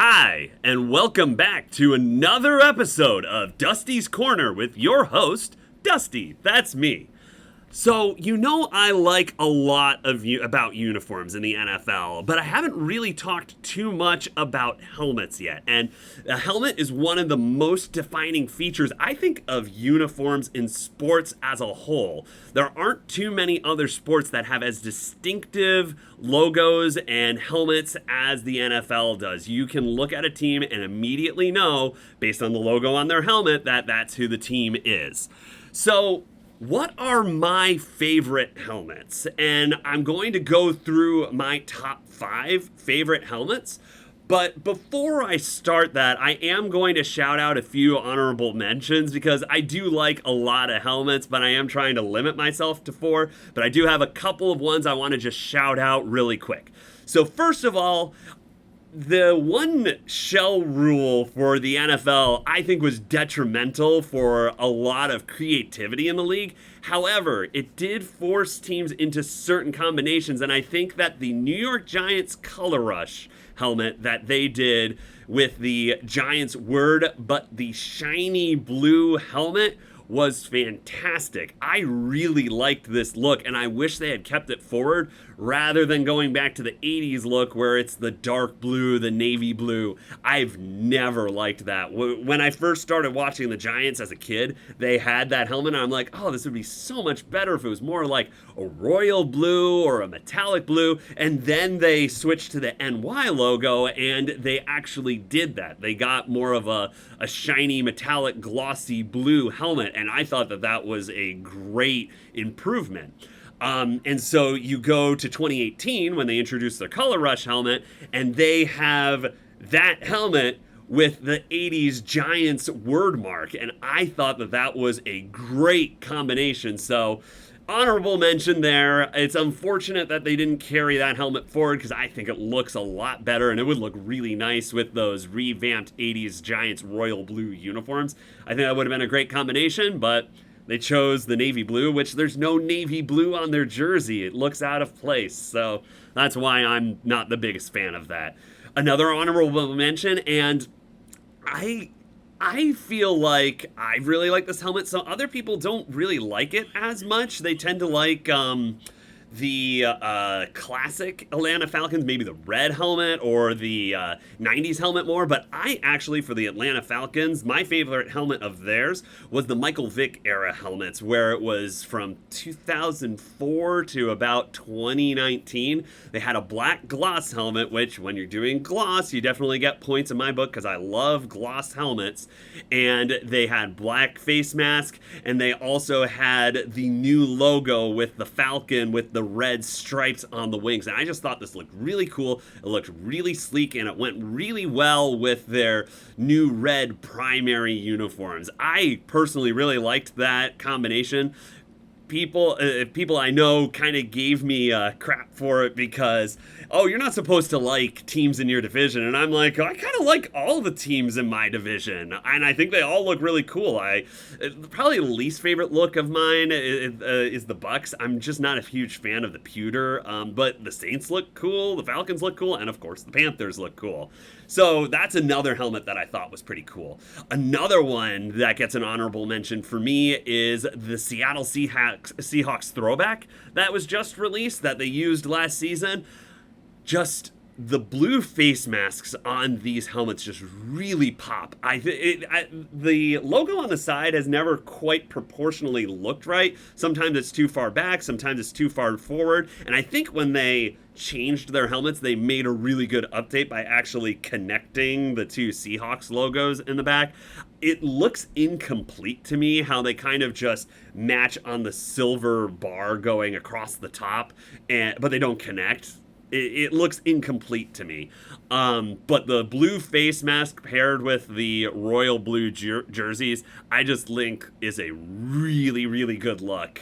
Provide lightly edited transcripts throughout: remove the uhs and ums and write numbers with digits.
Hi, and welcome back to another episode of Dusty's Corner with your host, Dusty. That's me. So, I like a lot of about uniforms in the NFL, but I haven't really talked too much about helmets yet. And a helmet is one of the most defining features, I think, of uniforms in sports as a whole. There aren't too many other sports that have as distinctive logos and helmets as the NFL does. You can look at a team and immediately know, based on the logo on their helmet, that that's who the team is. So, what are my favorite helmets? And I'm going to go through my top 5 favorite helmets. But before I start that, I am going to shout out a few honorable mentions because I do like a lot of helmets, but I am trying to limit myself to 4. But I do have a couple of ones I want to just shout out really quick. So first of all, the one shell rule for the NFL, I think, was detrimental for a lot of creativity in the league. However, it did force teams into certain combinations, and I think that the New York Giants Color Rush helmet that they did with the Giants word, but the shiny blue helmet, was fantastic. I really liked this look, and I wish they had kept it forward rather than going back to the 80s look where it's the dark blue, the navy blue. I've never liked that. When I first started watching the Giants as a kid, they had that helmet, and I'm like, oh, this would be so much better if it was more like a royal blue or a metallic blue. And then they switched to the NY logo, and they actually did that. They got more of a shiny, metallic, glossy blue helmet, and I thought that that was a great improvement. And so you go to 2018 when they introduced their Color Rush helmet, and they have that helmet with the 80s Giants word mark, and I thought that that was a great combination. So honorable mention there. It's unfortunate that they didn't carry that helmet forward because I think it looks a lot better and it would look really nice with those revamped 80s Giants royal blue uniforms. I think that would have been a great combination, but they chose the navy blue, which there's no navy blue on their jersey. It looks out of place, so that's why I'm not the biggest fan of that. Another honorable mention, and I feel like I really like this helmet. So other people don't really like it as much. They tend to like the classic Atlanta Falcons, maybe the red helmet or the 90s helmet more. But I actually, for the Atlanta Falcons, my favorite helmet of theirs was the Michael Vick era helmets, where it was from 2004 to about 2019. They had a black gloss helmet, which when you're doing gloss, you definitely get points in my book because I love gloss helmets. And they had black face mask, and they also had the new logo with the Falcon with the red stripes on the wings, and I just thought this looked really cool. It looked really sleek, and it went really well with their new red primary uniforms. I personally really liked that combination. People I know kind of gave me crap for it because, oh, you're not supposed to like teams in your division, and I'm like, I kind of like all the teams in my division, and I think they all look really cool. Probably the least favorite look of mine is the Bucks. I'm just not a huge fan of the pewter, but the Saints look cool, the Falcons look cool, and of course the Panthers look cool. So that's another helmet that I thought was pretty cool. Another one that gets an honorable mention for me is the Seattle Seahawks throwback that was just released that they used last season. Just the blue face masks on these helmets just really pop. The logo on the side has never quite proportionally looked right. Sometimes it's too far back, sometimes it's too far forward. And I think when they changed their helmets, they made a really good update by actually connecting the two Seahawks logos in the back. It looks incomplete to me how they kind of just match on the silver bar going across the top, but they don't connect. It looks incomplete to me. But the blue face mask paired with the royal blue jerseys, I just think is a really, really good look.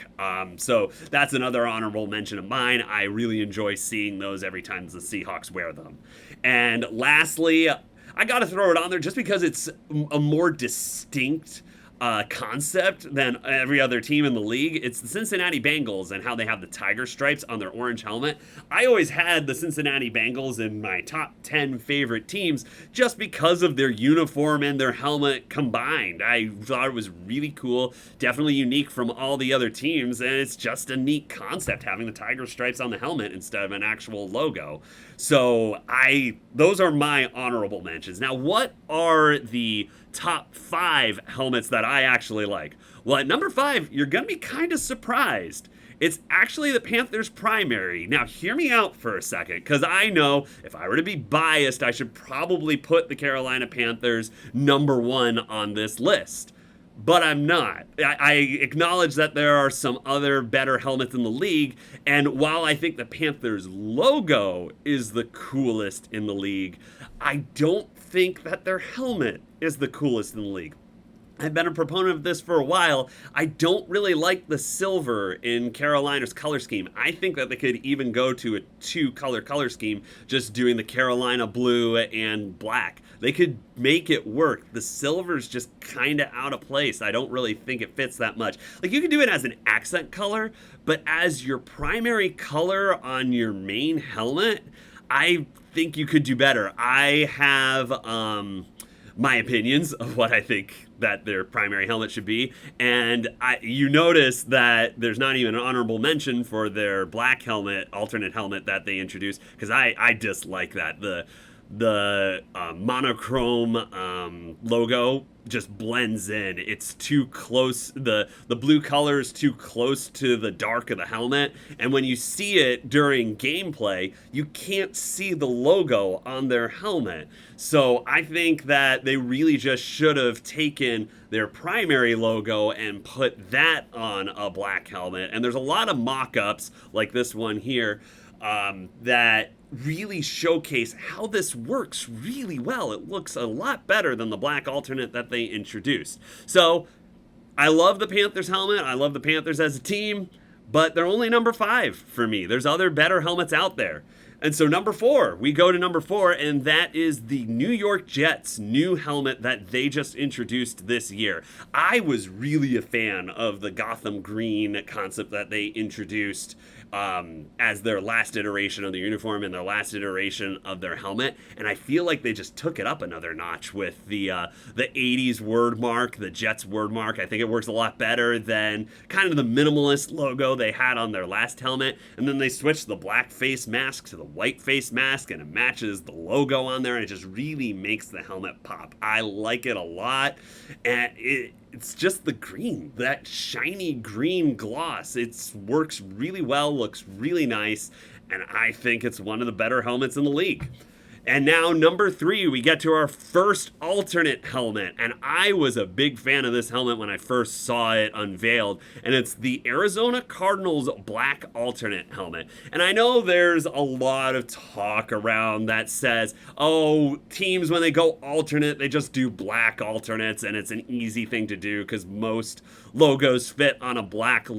So that's another honorable mention of mine. I really enjoy seeing those every time the Seahawks wear them. And lastly, I got to throw it on there just because it's a more distinct concept than every other team in the league. It's the Cincinnati Bengals and how they have the tiger stripes on their orange helmet. I always had the Cincinnati Bengals in my top 10 favorite teams just because of their uniform and their helmet combined. I thought it was really cool, definitely unique from all the other teams, and it's just a neat concept having the tiger stripes on the helmet instead of an actual logo. So those are my honorable mentions. Now, what are the top 5 helmets that I actually like? Well, at number 5, you're going to be kind of surprised. It's actually the Panthers primary. Now, hear me out for a second, because I know if I were to be biased, I should probably put the Carolina Panthers number 1 on this list. But I'm not. I acknowledge that there are some other better helmets in the league, and while I think the Panthers logo is the coolest in the league, I don't think that their helmet is the coolest in the league. I've been a proponent of this for a while. I don't really like the silver in Carolina's color scheme. I think that they could even go to a 2-color color scheme, just doing the Carolina blue and black. They could make it work. The silver's just kind of out of place. I don't really think it fits that much. Like, you can do it as an accent color, but as your primary color on your main helmet, I think you could do better. I have my opinions of what I think that their primary helmet should be, and you notice that there's not even an honorable mention for their black helmet, alternate helmet that they introduced, because I dislike that. The monochrome logo just blends in. It's too close. The blue color is too close to the dark of the helmet, and when you see it during gameplay, you can't see the logo on their helmet. So I think that they really just should have taken their primary logo and put that on a black helmet. And there's a lot of mock-ups like this one here that really showcase how this works really well. It looks a lot better than the black alternate that they introduced. So I love the Panthers helmet. I love the Panthers as a team, but they're only number 5 for me. There's other better helmets out there. And so number 4, we go to number 4, and that is the New York Jets new helmet that they just introduced this year. I was really a fan of the Gotham green concept that they introduced as their last iteration of the uniform and their last iteration of their helmet, and I feel like they just took it up another notch with the 80s word mark, the Jets word mark. I think it works a lot better than kind of the minimalist logo they had on their last helmet, and then they switched the black face mask to the white face mask, and it matches the logo on there, and it just really makes the helmet pop. I like it a lot, and it's just the green, that shiny green gloss. It works really well, looks really nice, and I think it's one of the better helmets in the league. And now, number 3, we get to our first alternate helmet, and I was a big fan of this helmet when I first saw it unveiled, and it's the Arizona Cardinals black alternate helmet. And I know there's a lot of talk around that says, oh, teams, when they go alternate, they just do black alternates, and it's an easy thing to do because most logos fit on a black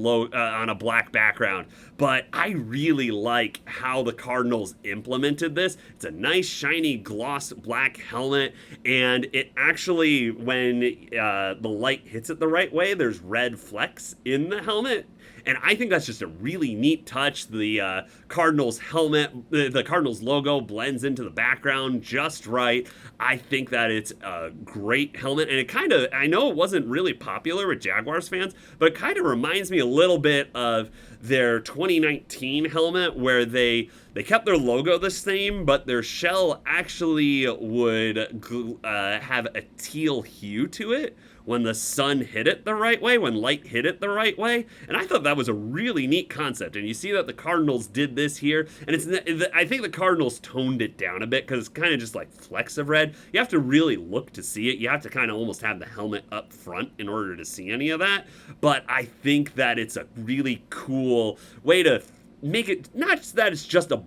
background. But I really like how the Cardinals implemented this. It's a nice shiny gloss black helmet, and it actually, when the light hits it the right way, there's red flecks in the helmet. And I think that's just a really neat touch. The Cardinals helmet, the Cardinals logo blends into the background just right. I think that it's a great helmet, and it kind of, I know it wasn't really popular with Jaguars fans, but it kind of reminds me a little bit of their 2019 helmet, where they kept their logo the same, but their shell actually would have a teal hue to it when the sun hit it the right way, when light hit it the right way. And I thought that was a really neat concept. And you see that the Cardinals did this here, and I think the Cardinals toned it down a bit because it's kind of just like flecks of red. You have to really look to see it. You have to kind of almost have the helmet up front in order to see any of that. But I think that it's a really cool way to make it, not that it's just a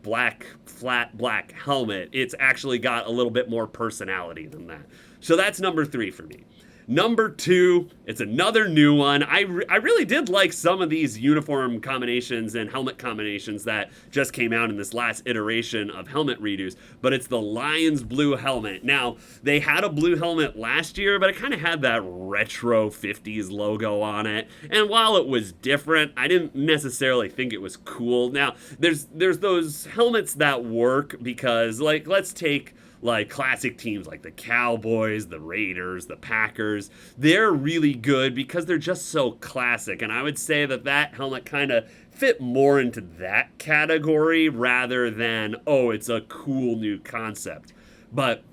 flat black helmet, it's actually got a little bit more personality than that. So that's number 3 for me. Number 2, it's another new one. I really did like some of these uniform combinations and helmet combinations that just came out in this last iteration of helmet redos, but it's the Lions blue helmet. Now, they had a blue helmet last year, but it kind of had that retro 50s logo on it. And while it was different, I didn't necessarily think it was cool. Now, there's those helmets that work because, like, let's take like classic teams like the Cowboys, the Raiders, the Packers. They're really good because they're just so classic. And I would say that that helmet kind of fit more into that category rather than, oh, it's a cool new concept. But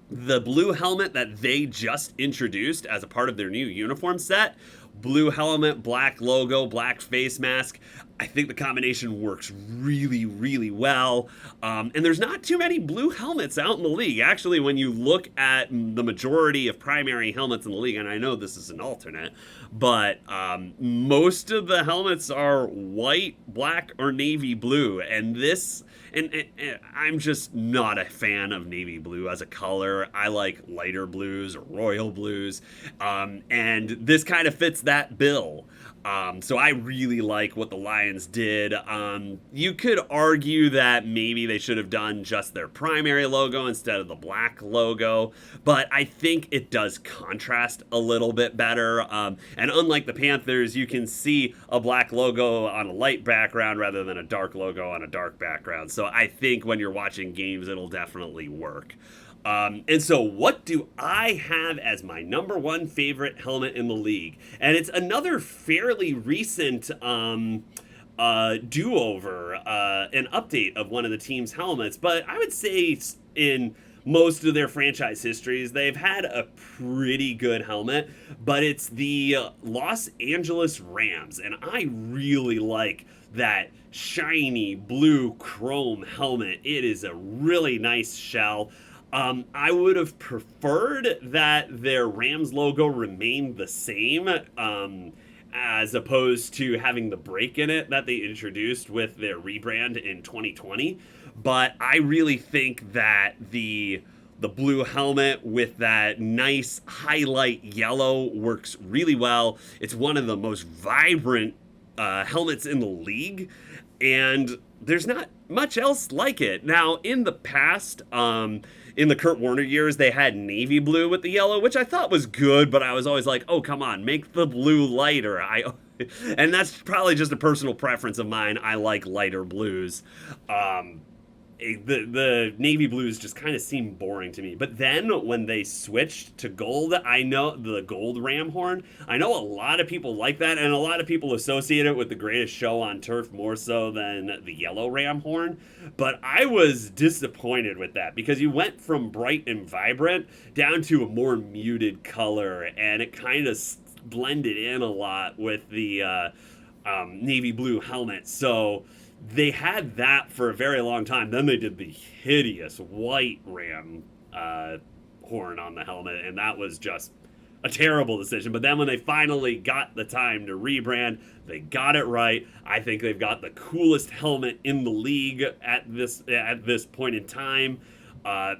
the blue helmet that they just introduced as a part of their new uniform set, blue helmet, black logo, black face mask, I think the combination works really, really well. And there's not too many blue helmets out in the league. Actually, when you look at the majority of primary helmets in the league, and I know this is an alternate, but most of the helmets are white, black, or navy blue. And this, and I'm just not a fan of navy blue as a color. I like lighter blues or royal blues. And this kind of fits that bill. So I really like what the Lions did. You could argue that maybe they should have done just their primary logo instead of the black logo, but I think it does contrast a little bit better. And unlike the Panthers, you can see a black logo on a light background rather than a dark logo on a dark background. So I think when you're watching games, it'll definitely work. And so what do I have as my number 1 favorite helmet in the league? And it's another fairly recent do-over, an update of one of the team's helmets. But I would say in most of their franchise histories, they've had a pretty good helmet. But it's the Los Angeles Rams. And I really like that shiny blue chrome helmet. It is a really nice shell. I would have preferred that their Rams logo remained the same, as opposed to having the break in it that they introduced with their rebrand in 2020. But I really think that the blue helmet with that nice highlight yellow works really well. It's one of the most vibrant helmets in the league, and there's not much else like it. Now, in the past, in the Kurt Warner years, they had navy blue with the yellow, which I thought was good, but I was always like, oh, come on, make the blue lighter. And that's probably just a personal preference of mine. I like lighter blues. The navy blues just kind of seem boring to me. But then when they switched to gold, I know the gold ram horn, I know a lot of people like that, and a lot of people associate it with the greatest show on turf more so than the yellow ram horn. But I was disappointed with that because you went from bright and vibrant down to a more muted color, and it kind of blended in a lot with the navy blue helmet. So they had that for a very long time. Then they did the hideous white ram horn on the helmet, and that was just a terrible decision. But then when they finally got the time to rebrand, they got it right. I think they've got the coolest helmet in the league at this point in time,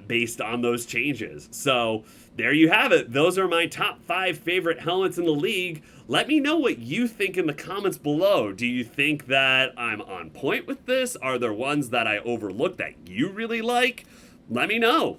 based on those changes. So there you have it. Those are my top 5 favorite helmets in the league. Let me know what you think in the comments below. Do you think that I'm on point with this? Are there ones that I overlooked that you really like? Let me know.